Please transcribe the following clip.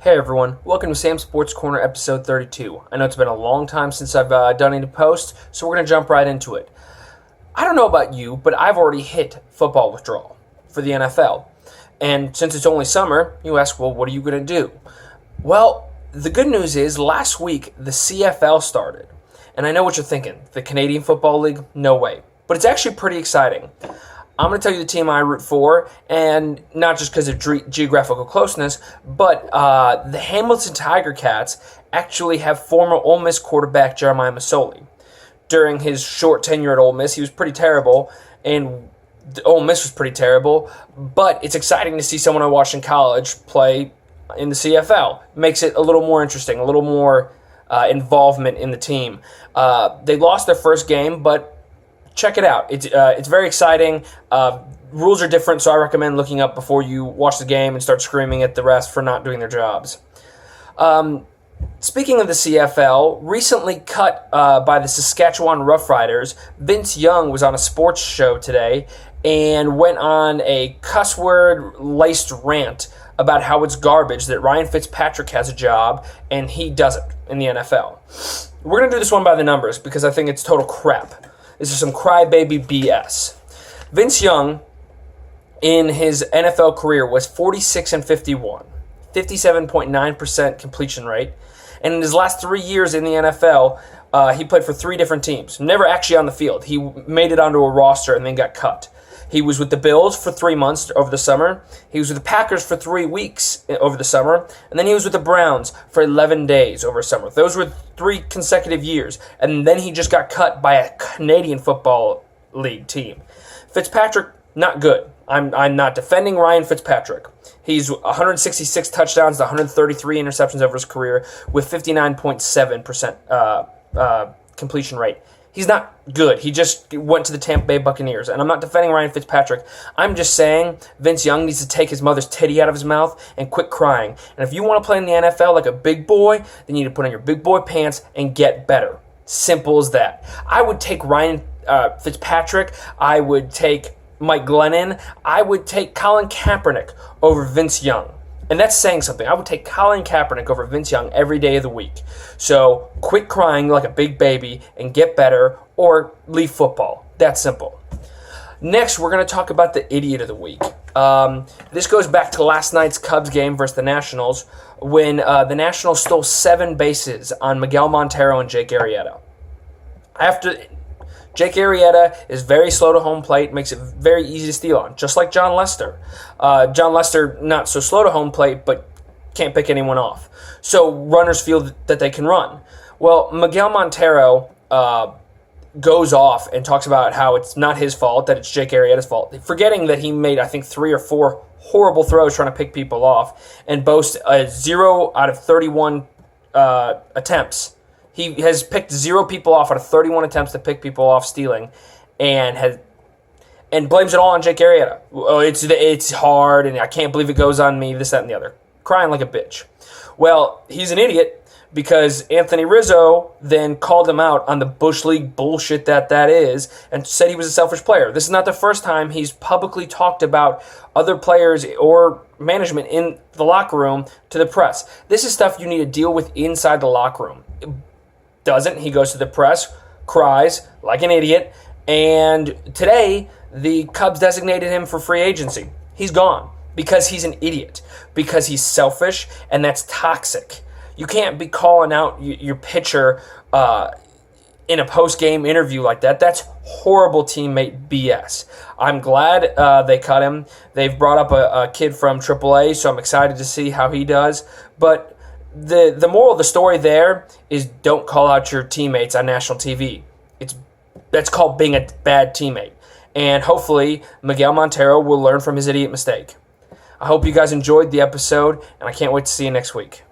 Hey everyone, welcome to Sam's Sports Corner episode 32. I know it's been a long time since I've done any post, so we're going to jump right into it. I don't know about you, but I've already hit football withdrawal for the NFL. And since it's only summer, you ask, well, what are you going to do? Well, the good news is last week the CFL started. And I know what you're thinking. The Canadian Football League? No way. But it's actually pretty exciting. I'm going to tell you the team I root for, and not just because of geographical closeness, but the Hamilton Tiger Cats actually have former Ole Miss quarterback Jeremiah Masoli. During his short tenure at Ole Miss, he was pretty terrible, and Ole Miss was pretty terrible, but it's exciting to see someone I watched in college play in the CFL. Makes it a little more interesting, a little more involvement in the team. They lost their first game, but check it out. It's very exciting. Rules are different, so I recommend looking up before you watch the game and start screaming at the refs for not doing their jobs. Speaking of the CFL, recently cut by the Saskatchewan Roughriders, Vince Young was on a sports show today and went on a cuss word-laced rant about how it's garbage that Ryan Fitzpatrick has a job and he doesn't in the NFL. We're going to do this one by the numbers because I think it's total crap. This is some crybaby BS. Vince Young, in his NFL career, was 46-51, 57.9% completion rate. And in his last 3 years in the NFL, he played for 3 different teams. Never actually on the field. He made it onto a roster and then got cut. He was with the Bills for 3 months over the summer. He was with the Packers for 3 weeks over the summer. And then he was with the Browns for 11 days over summer. Those were 3 consecutive years. And then he just got cut by a Canadian Football League team. Fitzpatrick, not good. I'm not defending Ryan Fitzpatrick. He's 166 touchdowns to 133 interceptions over his career with 59.7% completion rate. He's not good. He just went to the Tampa Bay Buccaneers. And I'm not defending Ryan Fitzpatrick. I'm just saying Vince Young needs to take his mother's titty out of his mouth and quit crying. And if you want to play in the NFL like a big boy, then you need to put on your big boy pants and get better. Simple as that. I would take Ryan Fitzpatrick. I would take Mike Glennon. I would take Colin Kaepernick over Vince Young. And that's saying something. I would take Colin Kaepernick over Vince Young every day of the week. So quit crying like a big baby and get better or leave football. That's simple. Next, we're going to talk about the idiot of the week. This goes back to last night's Cubs game versus the Nationals when the Nationals stole 7 bases on Miguel Montero and Jake Arrieta. Jake Arrieta is very slow to home plate, makes it very easy to steal on, just like John Lester. John Lester, not so slow to home plate, but can't pick anyone off. So runners feel that they can run. Well, Miguel Montero goes off and talks about how it's not his fault, that it's Jake Arrieta's fault, forgetting that he made, I think, 3 or 4 horrible throws trying to pick people off and boasts a 0 out of 31 attempts. He has picked 0 people off out of 31 attempts to pick people off stealing, and blames it all on Jake Arrieta. Oh, it's hard, and I can't believe it goes on me, this, that, and the other. Crying like a bitch. Well, he's an idiot because Anthony Rizzo then called him out on the Bush League bullshit that is and said he was a selfish player. This is not the first time he's publicly talked about other players or management in the locker room to the press. This is stuff you need to deal with inside the locker room. Doesn't. He goes to the press, cries like an idiot, and today the Cubs designated him for free agency. He's gone because he's an idiot, because he's selfish, and that's toxic. You can't be calling out your pitcher in a post-game interview like that. That's horrible teammate BS. I'm glad they cut him. They've brought up a kid from AAA, so I'm excited to see how he does, but the moral of the story there is don't call out your teammates on national TV. That's called being a bad teammate. And hopefully Miguel Montero will learn from his idiot mistake. I hope you guys enjoyed the episode, and I can't wait to see you next week.